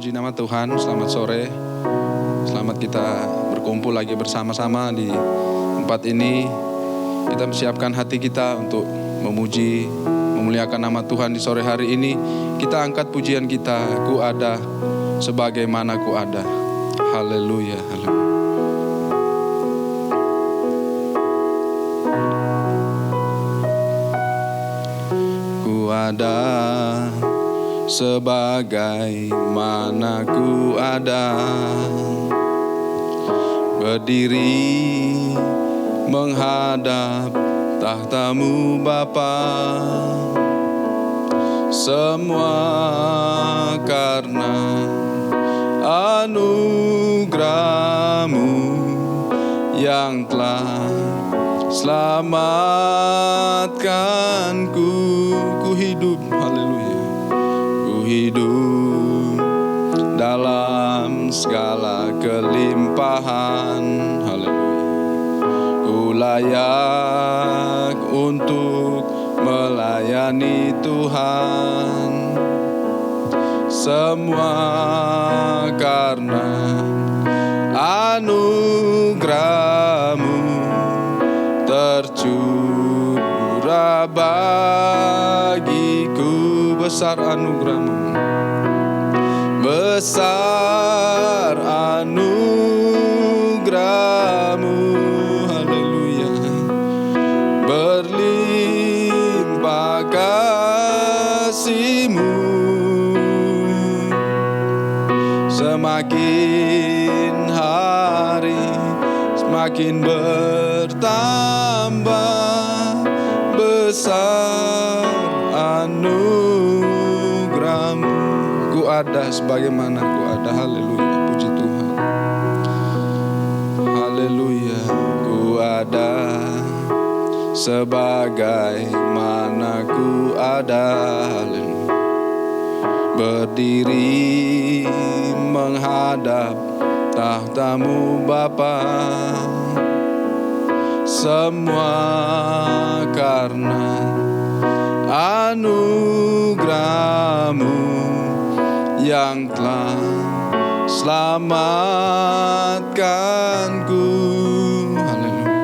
Puji nama Tuhan, selamat sore. Selamat kita berkumpul lagi bersama-sama di tempat ini. Kita menyiapkan hati kita untuk memuji, memuliakan nama Tuhan di sore hari ini. Kita angkat pujian kita, ku ada sebagaimana ku ada. Haleluya, haleluya. Ku ada sebagaimana ku ada, berdiri menghadap tahta-Mu Bapa. Semua karena anugerah-Mu yang telah selamatkanku. Ku hidup, haleluya, ku hidup dalam segala kelimpahan, haleluya. Ku layak untuk melayani Tuhan. Semua karena anugerah-Mu tercurah bagiku. Besar anugerah-Mu, besar anugerah-Mu, haleluya. Berlimpah kasih-Mu, semakin hari semakin bertambah. Besar anugerah-Mu, ku ada sebagaimana ku ada. Haleluya, puji Tuhan. Haleluya, ku ada sebagaimana ku ada. Haleluya. Berdiri menghadap tahta-Mu Bapa. Semua karena anugerah-Mu yang telah selamatkanku. Haleluya.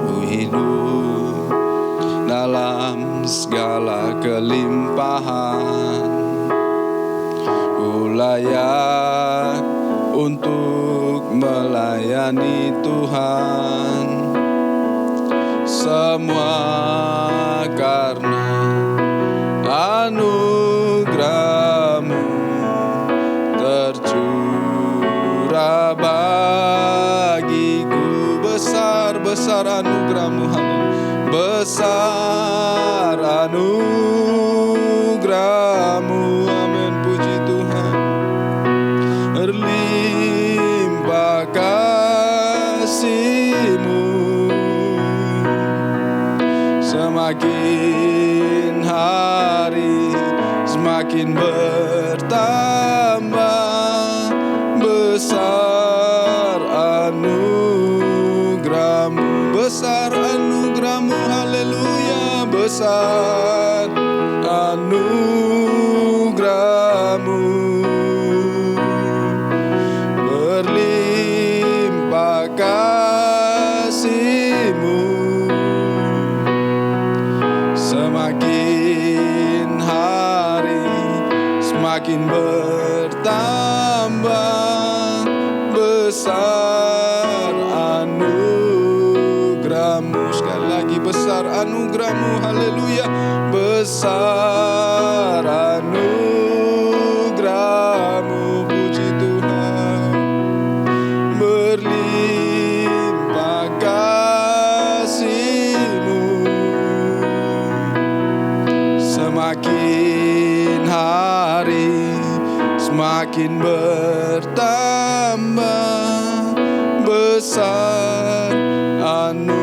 Ku hidup dalam segala kelimpahan. Ku layak untuk melayani Tuhan. Semua karena anugerah-Mu tercurah bagiku. Besar anugerah-Mu, besar anugerah-Mu, amin, puji Tuhan. Berlimpah kasih-Mu, semakin hari semakin bertambah. Besar anugerah-Mu, besar anugerah-Mu, haleluya. Besar anugerah-Mu, berlimpah kasih-Mu, semakin hari semakin bertambah. Besar anugerah-Mu, sekali lagi besar anugerah-Mu, haleluya. Besar anugerah-Mu, puji Tuhan. Berlimpah kasih-Mu, semakin hari semakin bertambah. Besar anugerah-Mu,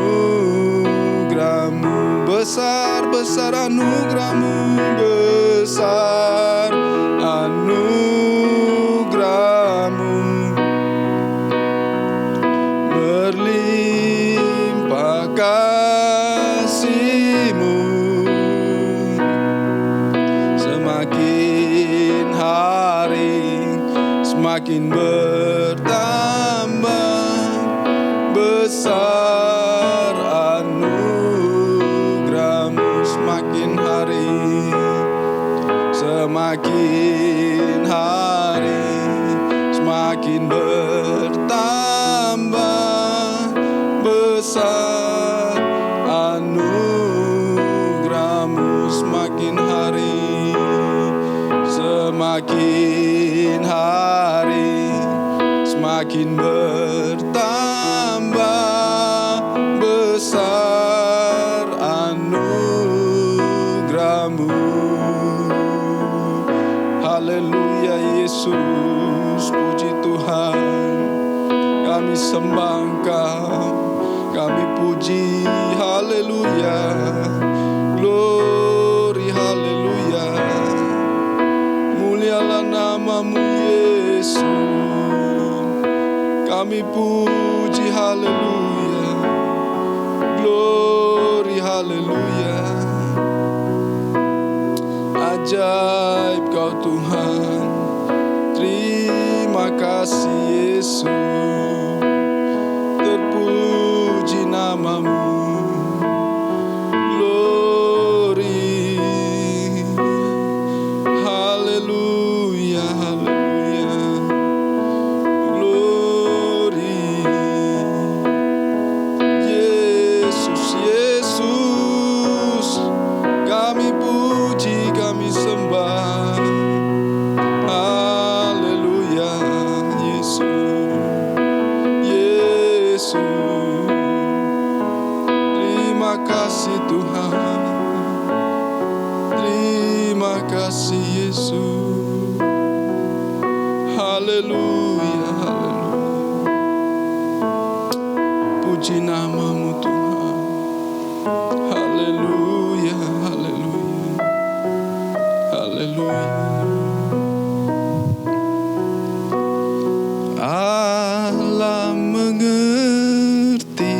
besar anugerah-Mu, besar anugerah-Mu, berlimpah kasih-Mu, semakin hari besar anugerah-Mu semakin hari, semakin hari, semakin bertambah besar anugerah-Mu semakin hari, semakin hari, semakin bertambah besar anugerah-Mu. Haleluya Yesus, puji Tuhan. Kami sembah Engkau, kami puji, haleluya. Glory, haleluya. Mulialah nama-Mu Yesus. Kami puji, haleluya. Glory, haleluya. Ajaib Kau Tuhan, terima kasih Yesus. Terpuji nama-Mu. Glory, haleluya, haleluya. Glory, Yesus, Yesus. Kami puji, kami sembah. Haleluya, Yesus, Yesus. Terima kasih Tuhan, terima kasih Yesus. Haleluya, haleluya. Puji nama-Mu Tuhan. Haleluya, haleluya, haleluya. Allah mengerti,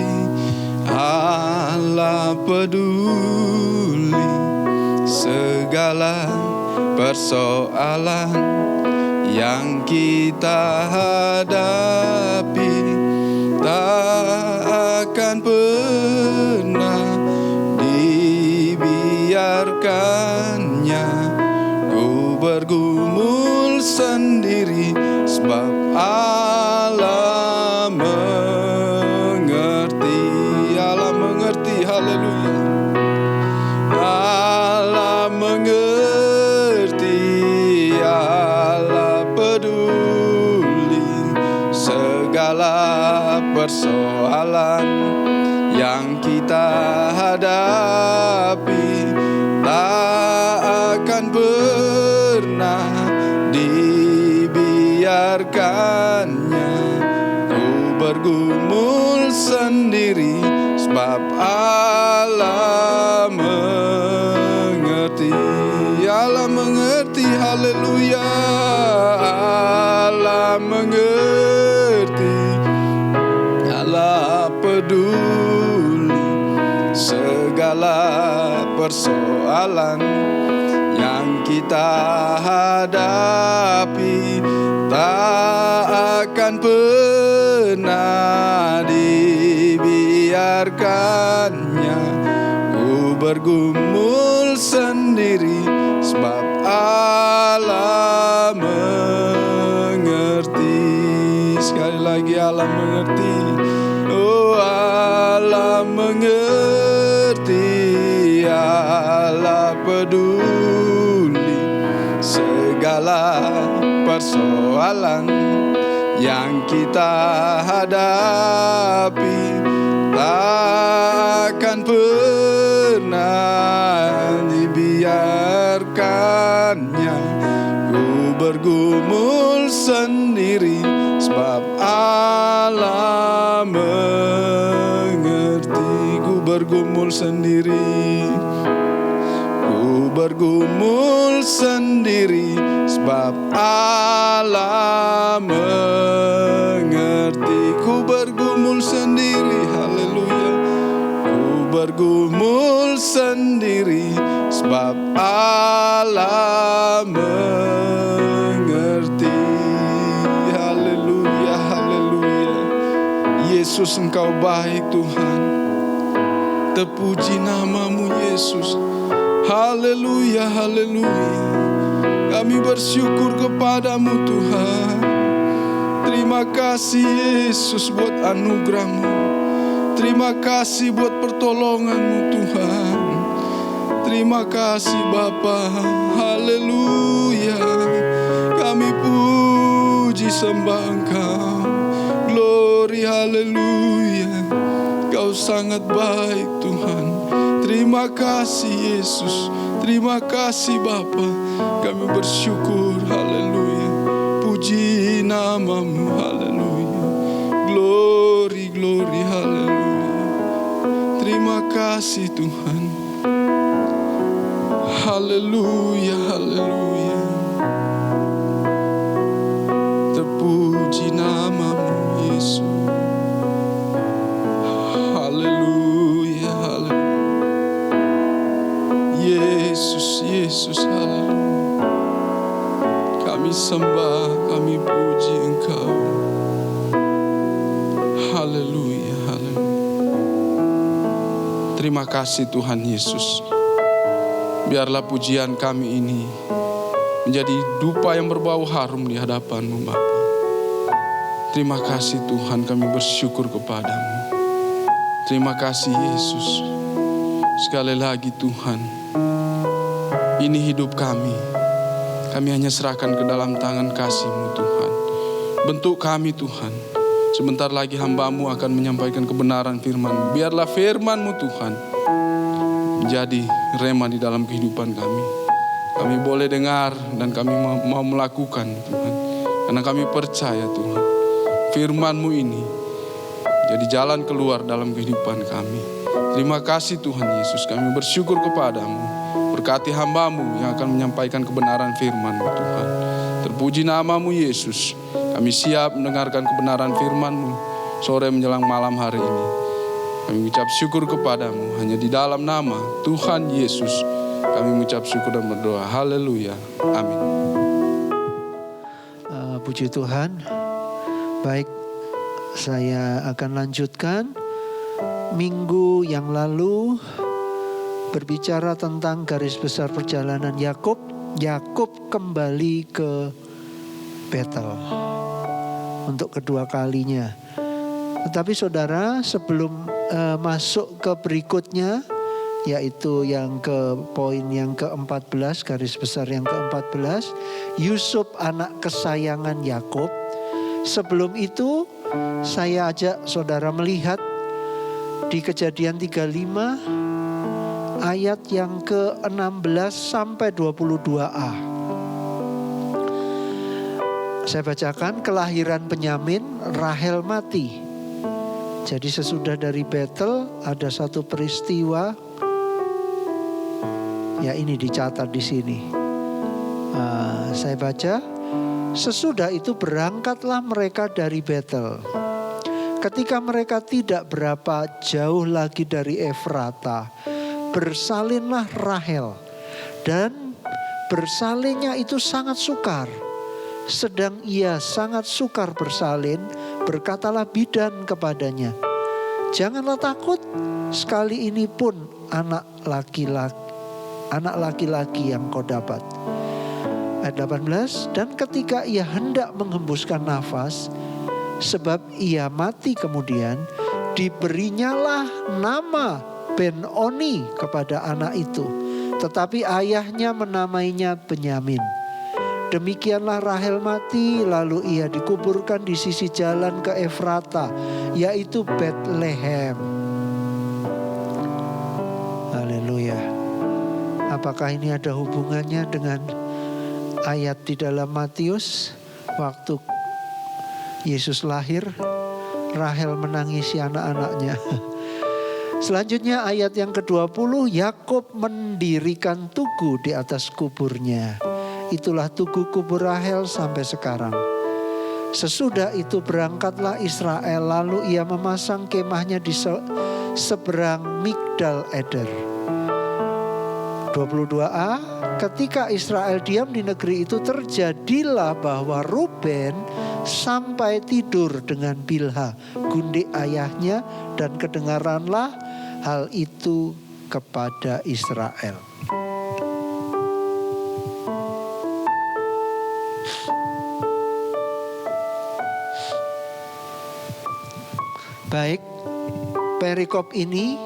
Allah peduli segala persoalan yang kita hadapi. Tak akan pernah dibiarkannya ku bergumul sendiri, sebab Allah mengerti. Allah mengerti, haleluya. Allah mengerti, Allah peduli segala persoalan yang kita hadapi. Tak akan pernah dibiarkannya ku bergumul sendiri, sebab Allah mengerti. Allah mengerti, haleluya. Allah mengerti, Allah peduli segala persoalan yang kita hadapi. Tak akan pernah dibiarkannya ku bergumul sendiri, sebab Allah mengerti. Sekali lagi, Allah mengerti. Oh, Allah mengerti, Allah peduli segala persoalan yang kita hadapi. Tak akan pernah dibiarkannya ku bergumul sendiri, sebab Allah mengerti. Ku bergumul sendiri, ku bergumul sendiri, sebab Allah mengerti. Ku bergumul sendiri, haleluya. Ku bergumul sendiri, sebab Allah mengerti. Haleluya, haleluya. Yesus Yesus, Engkau baik Tuhan. Terpuji namamu Yesus. Haleluya, haleluya. Kami bersyukur kepadamu Tuhan. Terima kasih Yesus buat anugerah-Mu. Terima kasih buat pertolongan-Mu Tuhan. Terima kasih Bapa. Haleluya. Kami puji sembah Engkau. Glory, haleluya. Kau sangat baik Tuhan. Terima kasih Yesus. Terima kasih Bapa. Kami bersyukur, haleluya. Puji namamu, haleluya. Glory, glory, haleluya. Terima kasih Tuhan. Haleluya, haleluya. Terpuji namamu Yesus. Haleluya, haleluya. Yesus, Yesus, haleluya. Kami sembah, kami puji Engkau. Haleluya, haleluya. Terima kasih Tuhan Yesus. Biarlah pujian kami ini menjadi dupa yang berbau harum di hadapan-Mu Bapa. Terima kasih Tuhan, kami bersyukur kepadamu. Terima kasih Yesus. Sekali lagi Tuhan, ini hidup kami. Kami hanya serahkan ke dalam tangan kasih-Mu Tuhan. Bentuk kami Tuhan. Sebentar lagi hamba-Mu akan menyampaikan kebenaran firman-Mu. Biarlah firman-Mu Tuhan menjadi rema di dalam kehidupan kami. Kami boleh dengar dan kami mau melakukan Tuhan. Karena kami percaya Tuhan, firman-Mu ini jadi jalan keluar dalam kehidupan kami. Terima kasih Tuhan Yesus. Kami bersyukur kepadamu. Berkati hamba-Mu yang akan menyampaikan kebenaran firman-Mu Tuhan. Terpuji namamu Yesus. Kami siap mendengarkan kebenaran firman-Mu sore menjelang malam hari ini. Kami mengucap syukur kepadamu. Hanya di dalam nama Tuhan Yesus kami mengucap syukur dan berdoa. Haleluya. Amin. Puji Tuhan. Baik, saya akan lanjutkan. Minggu yang lalu berbicara tentang garis besar perjalanan Yakub. Yakub kembali ke Betel untuk kedua kalinya. Tetapi saudara, sebelum masuk ke berikutnya, yaitu yang ke poin yang ke-14, garis besar yang ke-14, Yusuf anak kesayangan Yakub. Sebelum itu saya ajak saudara melihat di Kejadian 35 ayat yang ke-16 sampai 22a. Saya bacakan. Kelahiran Benyamin, Rahel mati. Jadi sesudah dari Betel ada satu peristiwa. Ya, ini dicatat di sini. Saya baca. Sesudah itu berangkatlah mereka dari Betel. Ketika mereka tidak berapa jauh lagi dari Efrata, bersalinlah Rahel. Dan bersalinnya itu sangat sukar. Sedang ia sangat sukar bersalin, berkatalah bidan kepadanya, "Janganlah takut, sekali ini pun anak laki-laki yang kau dapat." Ayat 18, dan ketika ia hendak menghembuskan nafas, sebab ia mati kemudian, diberinyalah nama Ben-Oni kepada anak itu. Tetapi ayahnya menamainya Benyamin. Demikianlah Rahel mati, lalu ia dikuburkan di sisi jalan ke Efrata, yaitu Betlehem. Haleluya. Apakah ini ada hubungannya dengan ayat di dalam Matius? Waktu Yesus lahir, Rahel menangisi anak-anaknya. Selanjutnya ayat yang ke-20, Yakub mendirikan tugu di atas kuburnya. Itulah tugu kubur Rahel sampai sekarang. Sesudah itu berangkatlah Israel, lalu ia memasang kemahnya di seberang Migdal Eder. 22a, ketika Israel diam di negeri itu, terjadilah bahwa Ruben sampai tidur dengan Bilha, gundik ayahnya, dan kedengaranlah hal itu kepada Israel. Baik, perikop ini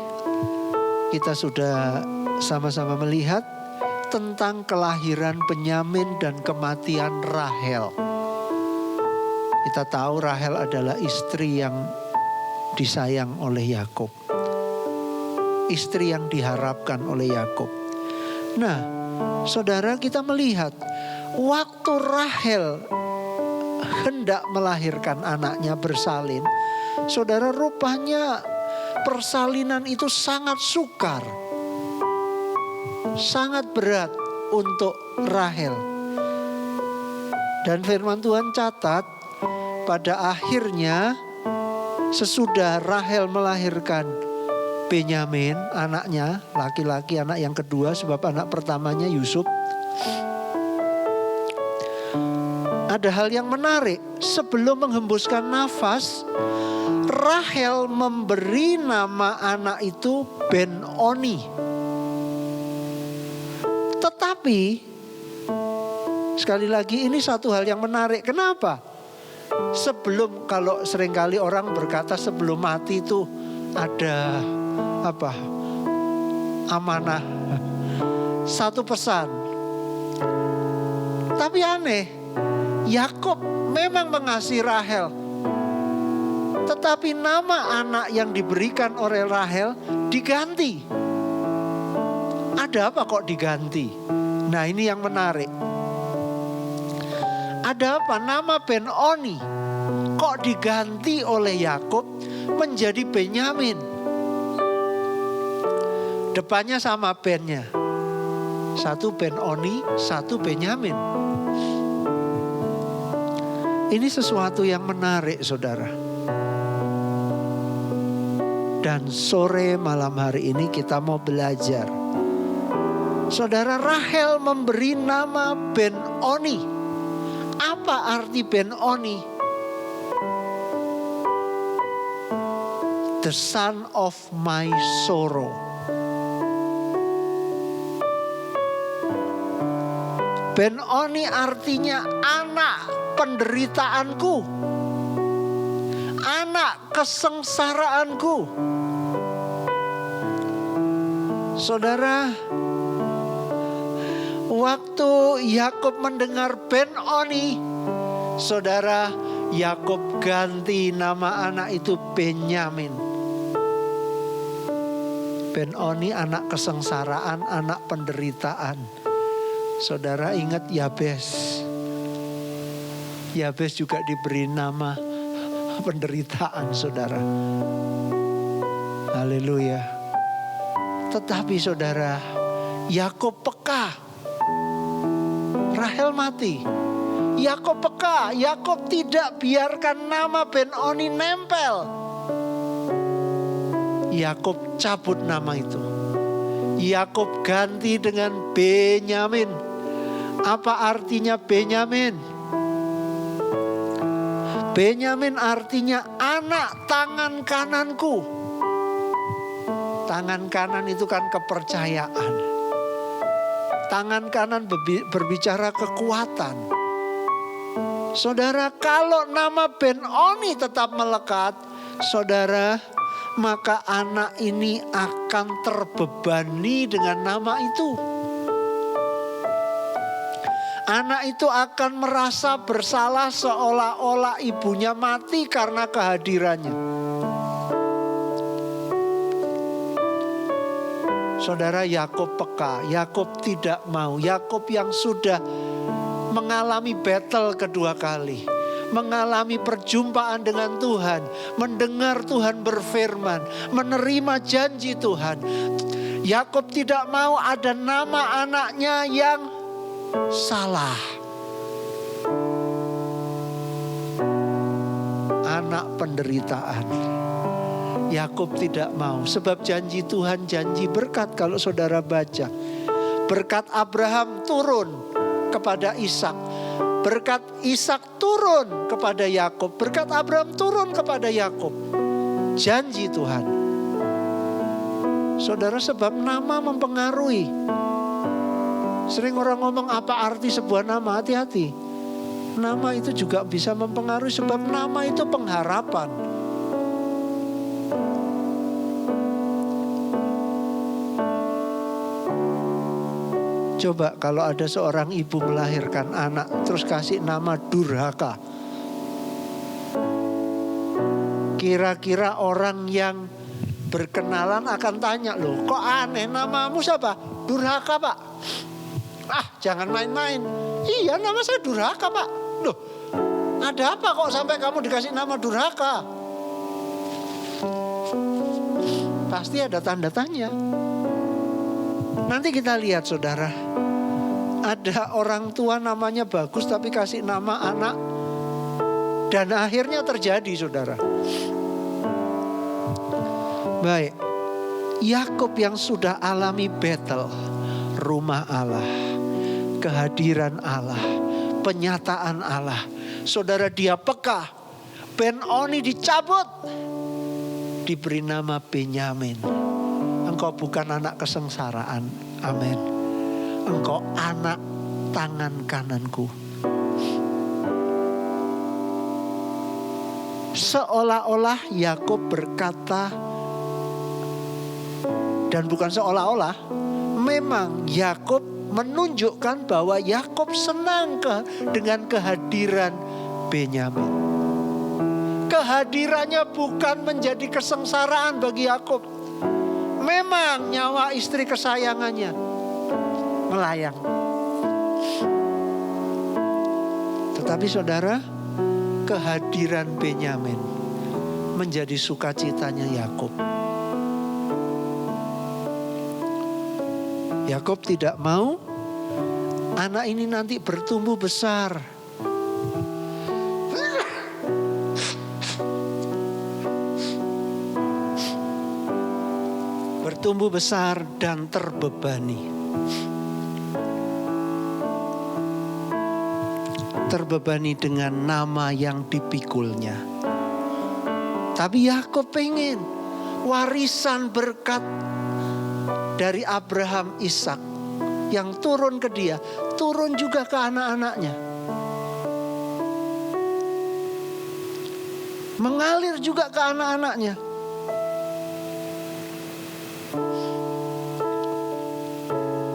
kita sudah sama-sama melihat tentang kelahiran Benyamin dan kematian Rahel. Kita tahu Rahel adalah istri yang disayang oleh Yakub. Istri yang diharapkan oleh Yakub. Nah, saudara, kita melihat waktu Rahel hendak melahirkan anaknya bersalin, saudara, rupanya persalinan itu sangat sukar. Sangat berat untuk Rahel. Dan firman Tuhan catat, pada akhirnya sesudah Rahel melahirkan Benyamin, anaknya laki-laki, anak yang kedua, sebab anak pertamanya Yusuf. Ada hal yang menarik, sebelum menghembuskan nafas, Rahel memberi nama anak itu Ben-Oni. Tetapi sekali lagi ini satu hal yang menarik. Kenapa? Sebelum, kalau seringkali orang berkata sebelum mati itu ada amanah, satu pesan. Tapi aneh, Yakub memang mengasihi Rahel, tetapi nama anak yang diberikan oleh Rahel diganti. Ada apa kok diganti? Nah, ini yang menarik. Ada apa? Nama Ben-Oni kok diganti oleh Yakub menjadi Benyamin. Depannya sama Ben-nya. Satu Ben-Oni, satu Benyamin. Ini sesuatu yang menarik, saudara. Dan sore malam hari ini kita mau belajar. Saudara, Rahel memberi nama Ben-Oni. Apa arti Ben-Oni? The son of my sorrow. Ben-Oni artinya anak penderitaanku, anak kesengsaraanku. Saudara, waktu Yakub mendengar Ben-Oni, saudara, Yakub ganti nama anak itu Benyamin. Ben-Oni anak kesengsaraan, anak penderitaan. Saudara ingat Yabes. Yabes juga diberi nama penderitaan, saudara. Haleluya. Tetapi saudara, Yakub peka. Rahel mati. Yakub peka. Yakub tidak biarkan nama Ben-Oni nempel. Yakub cabut nama itu. Yakub ganti dengan Benyamin. Apa artinya Benyamin? Benyamin artinya anak tangan kananku. Tangan kanan itu kan kepercayaan. Tangan kanan berbicara kekuatan. Saudara, kalau nama Ben-Oni tetap melekat, saudara, maka anak ini akan terbebani dengan nama itu. Anak itu akan merasa bersalah seolah-olah ibunya mati karena kehadirannya. Saudara, Yakub peka. Yakub tidak mau. Yakub yang sudah mengalami battle kedua kali, mengalami perjumpaan dengan Tuhan, mendengar Tuhan berfirman, menerima janji Tuhan. Yakub tidak mau ada nama anaknya yang salah. Anak penderitaan. Yakub tidak mau, sebab janji Tuhan, janji berkat. Kalau saudara baca, berkat Abraham turun kepada Ishak, Berkat Ishak turun kepada Yakub, berkat Abraham turun kepada Yakub. Janji Tuhan. Saudara, sebab nama mempengaruhi. Sering orang ngomong apa arti sebuah nama, hati-hati. Nama itu juga bisa mempengaruhi sebab nama itu pengharapan. Coba kalau ada seorang ibu melahirkan anak terus kasih nama Durhaka. Kira-kira orang yang berkenalan akan tanya, loh kok aneh, namamu siapa? Durhaka, Pak. Ah, jangan main-main. Iya, nama saya Durhaka, Pak. Loh, ada apa kok sampai kamu dikasih nama Durhaka? Pasti ada tanda tanya. Nanti kita lihat, saudara. Ada orang tua namanya bagus tapi kasih nama anak. Dan akhirnya terjadi, saudara. Baik. Yakub yang sudah alami battle, rumah Allah, kehadiran Allah, penyataan Allah. Saudara, dia peka. Ben-Oni dicabut. Diberi nama Benyamin. Engkau bukan anak kesengsaraan. Amin. Engkau anak tangan kananku. Seolah-olah Yakub berkata, dan bukan seolah-olah, memang Yakub menunjukkan bahwa Yakub senang dengan kehadiran Benyamin. Kehadirannya bukan menjadi kesengsaraan bagi Yakub. Memang nyawa istri kesayangannya melayang. Tetapi saudara, kehadiran Benyamin menjadi sukacitanya Yakub. Yakub tidak mau anak ini nanti bertumbuh besar. Bertumbuh besar dan terbebani. Terbebani dengan nama yang dipikulnya. Tapi Yakub pengen warisan berkat dari Abraham, Ishak yang turun ke dia, turun juga ke anak-anaknya. Mengalir juga ke anak-anaknya.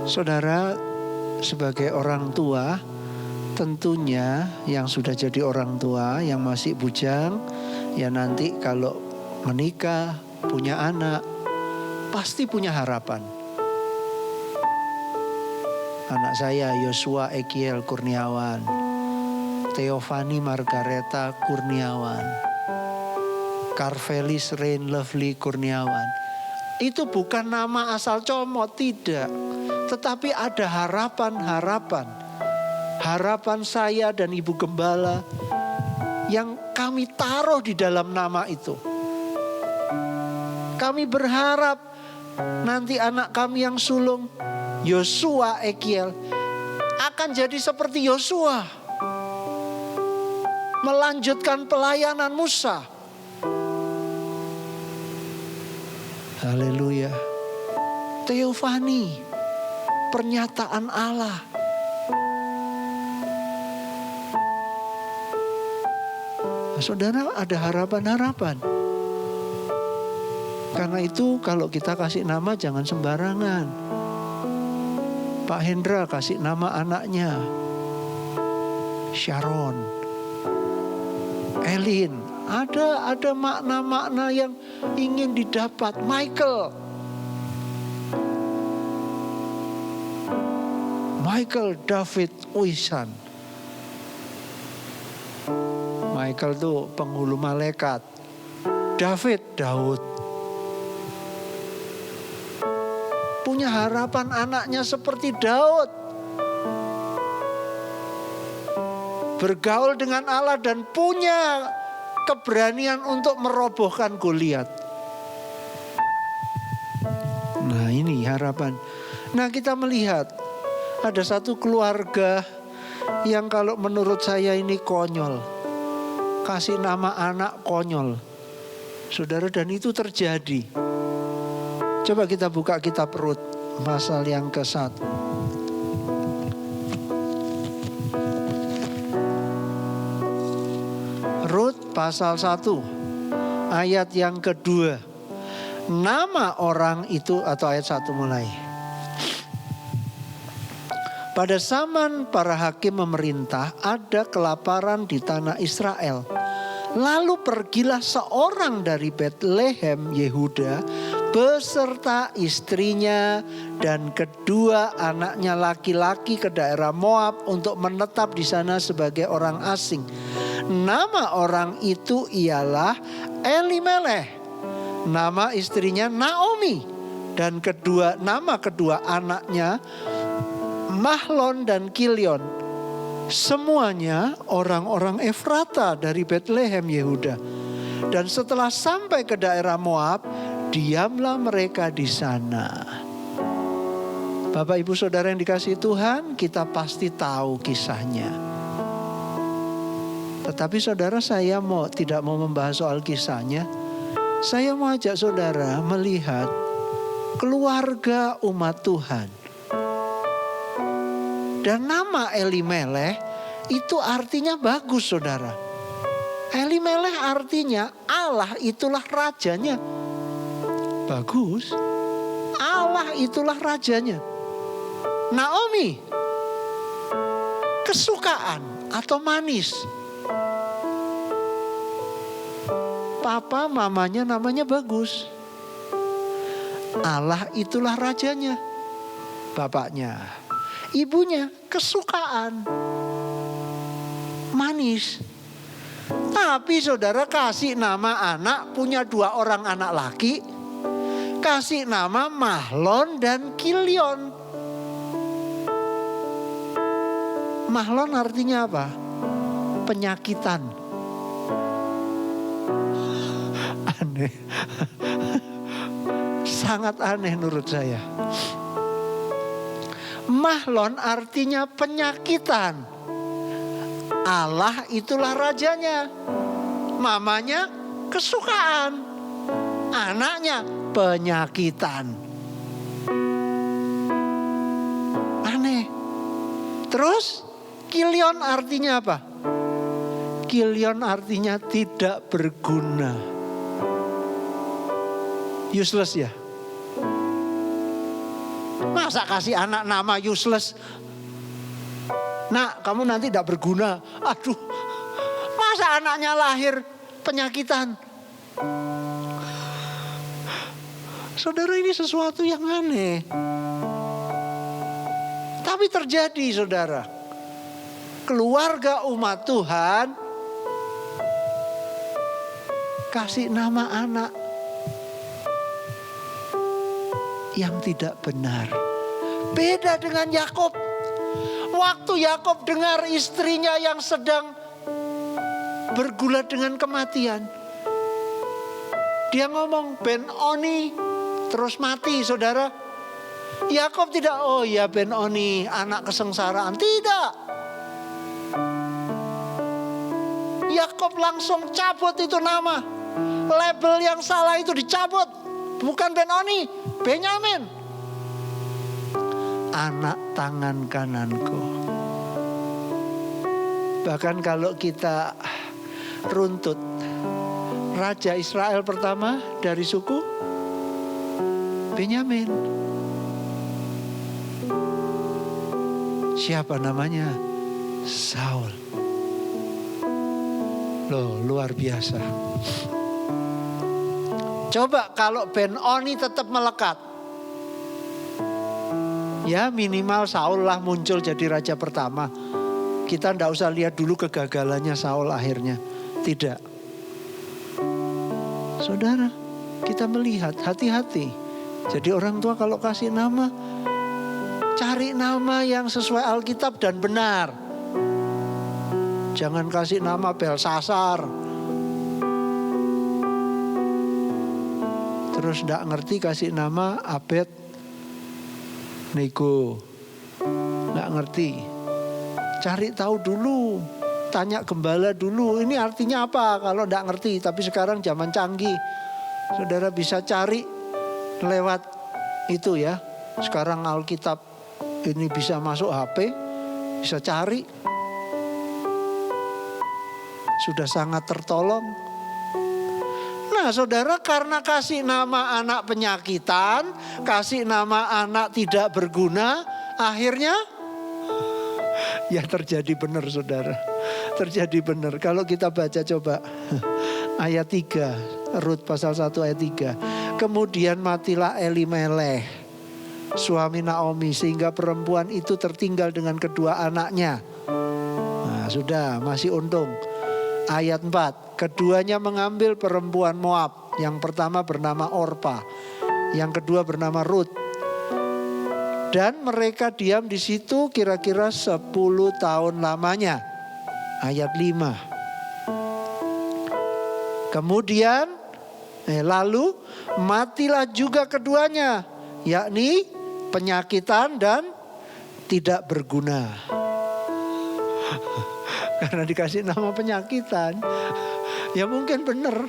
Saudara, sebagai orang tua, tentunya yang sudah jadi orang tua, yang masih bujang, ya nanti kalau menikah, punya anak, pasti punya harapan. Anak saya Yosua Ekiel Kurniawan, Theophany Margareta Kurniawan, Carvelis Rain Lovely Kurniawan. Itu bukan nama asal comot, tidak. Tetapi ada harapan-harapan. Harapan saya dan Ibu Gembala yang kami taruh di dalam nama itu. Kami berharap nanti anak kami yang sulung, Yosua Ekiel, akan jadi seperti Yosua. Melanjutkan pelayanan Musa. Haleluya. Theophany, pernyataan Allah. Saudara, ada harapan-harapan. Karena itu kalau kita kasih nama jangan sembarangan. Pak Hendra kasih nama anaknya Sharon, Elin. Ada makna-makna yang ingin didapat. Michael David Uisan. Michael itu penghulu malaikat. David, Daud. Punya harapan anaknya seperti Daud. Bergaul dengan Allah dan punya keberanian untuk merobohkan Goliat. Nah, ini harapan. Nah, kita melihat ada satu keluarga yang kalau menurut saya ini konyol. Kasih nama anak konyol. Saudara, dan itu terjadi. Coba kita buka kitab Rut pasal yang ke-1. Rut pasal 1 ayat yang kedua. Nama orang itu, atau ayat 1 mulai. Pada zaman para hakim memerintah, ada kelaparan di tanah Israel. Lalu pergilah seorang dari Betlehem Yehuda beserta istrinya dan kedua anaknya laki-laki ke daerah Moab untuk menetap di sana sebagai orang asing. Nama orang itu ialah Elimeleh. Nama istrinya Naomi dan nama kedua anaknya Mahlon dan Kilion. Semuanya orang-orang Efrata dari Betlehem Yehuda. Dan setelah sampai ke daerah Moab, diamlah mereka di sana. Bapak Ibu Saudara yang dikasihi Tuhan, kita pasti tahu kisahnya. Tetapi saudara, saya tidak mau membahas soal kisahnya. Saya mau ajak saudara melihat keluarga umat Tuhan. Dan nama Elimeleh itu artinya bagus, saudara. Elimeleh artinya Allah itulah rajanya. Bagus. Allah itulah rajanya. Naomi, kesukaan atau manis. Papa mamanya namanya bagus. Allah itulah rajanya. Bapaknya, ibunya kesukaan, manis. Tapi saudara kasih nama anak, punya 2 orang anak laki, kasih nama Mahlon dan Kilion. Mahlon artinya apa? Penyakitan. Aneh. Sangat aneh menurut saya. Mahlon artinya penyakitan. Allah itulah rajanya. Mamanya kesukaan. Anaknya penyakitan. Aneh. Terus Kilion artinya apa? Kilion artinya tidak berguna. Useless ya. Masa kasih anak nama useless? Nak, kamu nanti tidak berguna. Aduh, masa anaknya lahir penyakitan? Saudara, ini sesuatu yang aneh. Tapi terjadi, saudara. Keluarga umat Tuhan kasih nama anak yang tidak benar. Beda dengan Yakub. Waktu Yakub dengar istrinya yang sedang bergulat dengan kematian, dia ngomong Ben-Oni, terus mati, saudara. Yakub tidak, oh ya Ben-Oni, anak kesengsaraan. Tidak. Yakub langsung cabut itu nama. Label yang salah itu dicabut. Bukan Ben-Oni, Benyamin. Anak tangan kananku. Bahkan kalau kita runtut, Raja Israel pertama dari suku Benyamin. Siapa namanya? Saul. Loh, luar biasa. Coba kalau Ben-Oni tetap melekat. Ya minimal Saul lah muncul jadi raja pertama. Kita tidak usah lihat dulu kegagalannya Saul akhirnya. Tidak. Saudara, kita melihat hati-hati. Jadi orang tua kalau kasih nama, cari nama yang sesuai Alkitab dan benar. Jangan kasih nama Belsasar. Terus tidak ngerti kasih nama Abed Nego. Nggak ngerti. Cari tahu dulu. Tanya gembala dulu. Ini artinya apa kalau enggak ngerti. Tapi sekarang zaman canggih. Saudara bisa cari lewat itu ya. Sekarang Alkitab ini bisa masuk HP. Bisa cari. Sudah sangat tertolong. Nah saudara, karena kasih nama anak penyakitan, kasih nama anak tidak berguna, akhirnya ya terjadi benar saudara. Terjadi benar. Kalau kita baca coba ayat 3, Rut pasal 1 ayat 3. Kemudian matilah Elimeleh, suami Naomi, sehingga perempuan itu tertinggal dengan kedua anaknya. Nah sudah, masih untung. Ayat 4, keduanya mengambil perempuan Moab. Yang pertama bernama Orpa, yang kedua bernama Rut. Dan mereka diam di situ kira-kira 10 tahun lamanya. Ayat 5. Kemudian lalu matilah juga keduanya, yakni penyakitan dan tidak berguna. Karena dikasih nama penyakitan. Ya mungkin benar.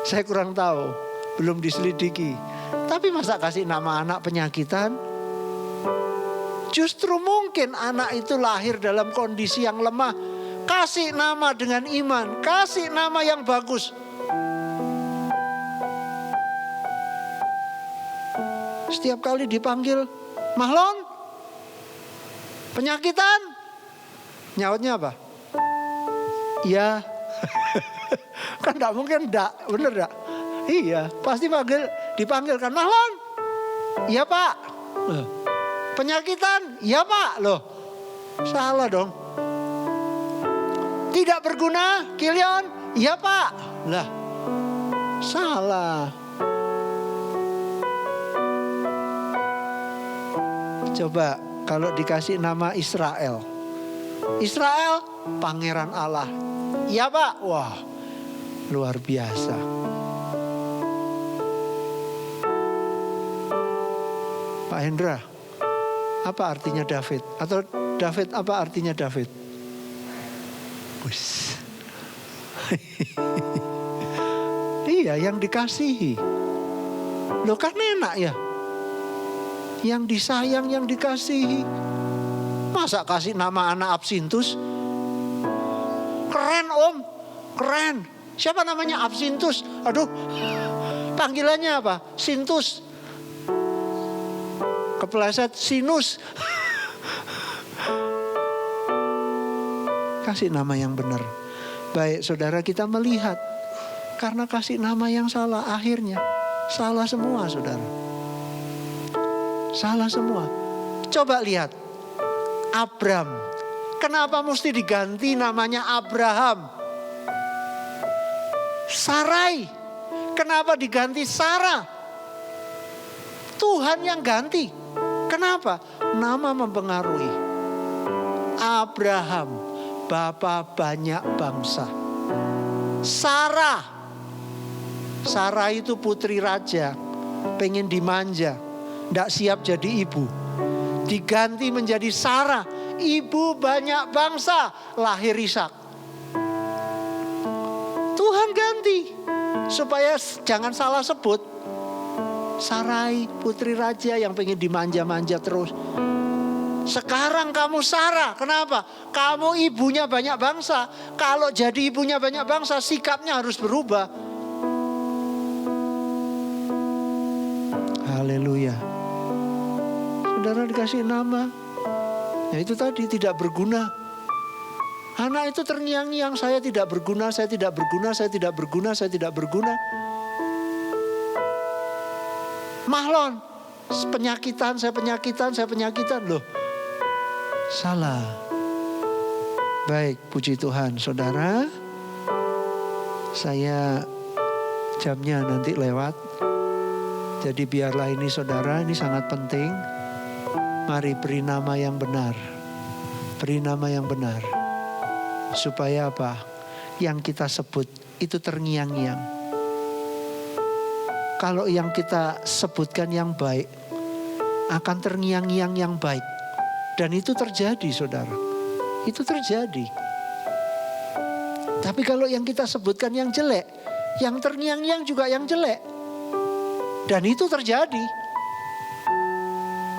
Saya kurang tahu. Belum diselidiki. Tapi masa kasih nama anak penyakitan? Justru mungkin anak itu lahir dalam kondisi yang lemah. Kasih nama dengan iman. Kasih nama yang bagus. Setiap kali dipanggil, Mahlon, penyakitan. Nyautnya apa? Iya. Kan enggak mungkin enggak, bener enggak? Iya, pasti dipanggil kan, Mahlon. Iya Pak. Penyakitan, iya Pak. Loh, salah dong. Tidak berguna, Kilion, iya Pak. Lah, salah. Coba kalau dikasih nama Israel. Israel, pangeran Allah. Iya Pak. Wah, luar biasa. Pak Hendra, apa artinya David? Atau David, apa artinya David? Wis. Iya, yang dikasihi. Loh kan enak ya. Yang disayang, yang dikasihi. Masa kasih nama anak Absintus? Keren Om, keren. Siapa namanya Absintus? Aduh, panggilannya apa? Sintus. Kepleset sinus. Kasih nama yang benar. Baik saudara, kita melihat. Karena kasih nama yang salah, akhirnya salah semua saudara. Salah semua. Coba lihat. Abram. Kenapa mesti diganti namanya Abraham? Sarai. Kenapa diganti Sarah? Tuhan yang ganti. Kenapa? Nama mempengaruhi. Abraham, bapa banyak bangsa. Sarah. Sarah itu putri raja. Pengen dimanja. Tidak siap jadi ibu. Diganti menjadi Sarah, ibu banyak bangsa, lahir Ishak. Tuhan ganti supaya jangan salah sebut. Sarai, putri raja yang pengen dimanja-manja terus. Sekarang kamu Sarah, kenapa? Kamu ibunya banyak bangsa. Kalau jadi ibunya banyak bangsa, sikapnya harus berubah. Haleluya. Saudara dikasih nama, ya itu tadi tidak berguna. Anak itu terngiang-ngiang, saya tidak berguna, saya tidak berguna, saya tidak berguna, saya tidak berguna. Mahlon, penyakitan, saya penyakitan, saya penyakitan. Loh, salah. Baik, puji Tuhan. Saudara, saya jamnya nanti lewat. Jadi biarlah ini saudara, ini sangat penting. Mari beri nama yang benar. Beri nama yang benar. Supaya apa? Yang kita sebut itu terngiang-ngiang. Kalau yang kita sebutkan yang baik, akan terngiang-ngiang yang baik. Dan itu terjadi saudara. Itu terjadi. Tapi kalau yang kita sebutkan yang jelek, yang terngiang-ngiang juga yang jelek. Dan itu terjadi.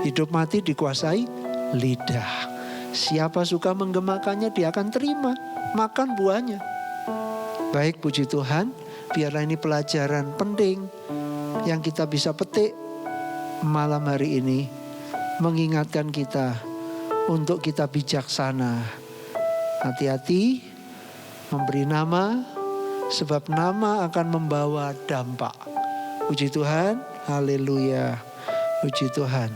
Hidup mati dikuasai lidah. Siapa suka menggemakannya dia akan terima, makan buahnya. Baik, puji Tuhan, biarlah ini pelajaran penting yang kita bisa petik malam hari ini. Mengingatkan kita untuk kita bijaksana. Hati-hati memberi nama, sebab nama akan membawa dampak. Puji Tuhan, haleluya. Puji Tuhan,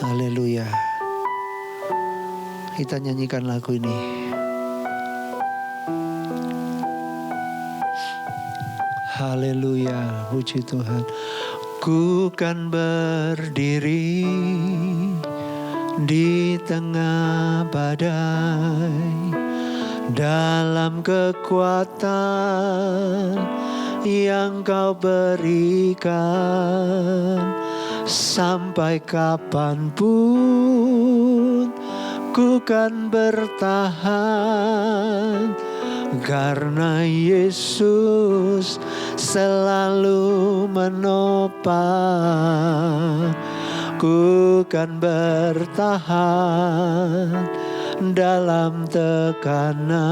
haleluya. Kita nyanyikan lagu ini. Haleluya, puji Tuhan. Ku kan berdiri di tengah badai, dalam kekuatan yang Kau berikan. Sampai kapanpun ku kan bertahan, karena Yesus selalu menopang. Ku kan bertahan dalam tekanan,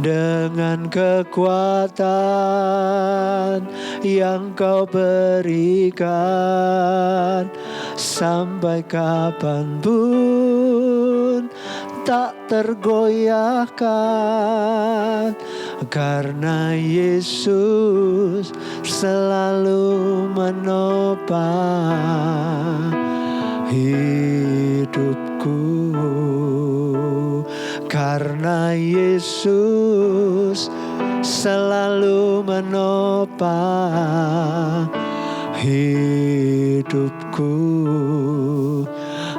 dengan kekuatan yang Kau berikan. Sampai kapanpun tak tergoyahkan, karena Yesus selalu menopang hidupku. Karena Yesus selalu menopang hidupku.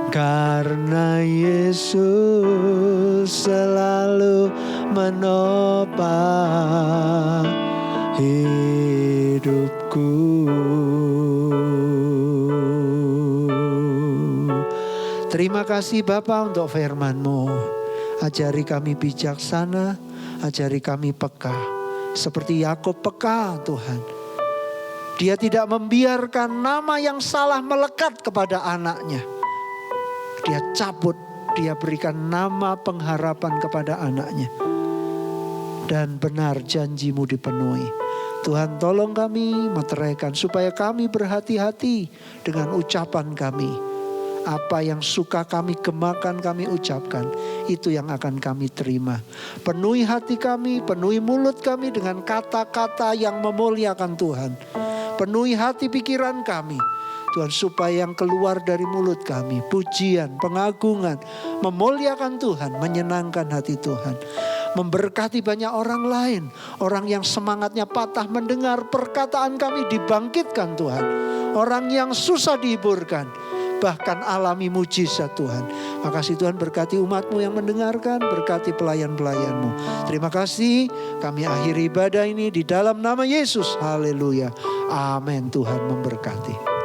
Karena Yesus selalu menopang hidupku. Terima kasih Bapa untuk firman-Mu. Ajari kami bijaksana, ajari kami peka. Seperti Yakub peka Tuhan. Dia tidak membiarkan nama yang salah melekat kepada anaknya. Dia cabut, dia berikan nama pengharapan kepada anaknya. Dan benar janji-Mu dipenuhi. Tuhan tolong kami meteraikan supaya kami berhati-hati dengan ucapan kami. Apa yang suka kami gemakan, kami ucapkan, itu yang akan kami terima. Penuhi hati kami, penuhi mulut kami dengan kata-kata yang memuliakan Tuhan. Penuhi hati pikiran kami, Tuhan, supaya yang keluar dari mulut kami, pujian, pengagungan, memuliakan Tuhan, menyenangkan hati Tuhan. Memberkati banyak orang lain, orang yang semangatnya patah mendengar perkataan kami dibangkitkan Tuhan. Orang yang susah dihiburkan, bahkan alami mujizat Tuhan. Makasih Tuhan, berkati umat-Mu yang mendengarkan, berkati pelayan-pelayan-Mu. Terima kasih, kami akhiri ibadah ini di dalam nama Yesus. Haleluya. Amin. Tuhan memberkati.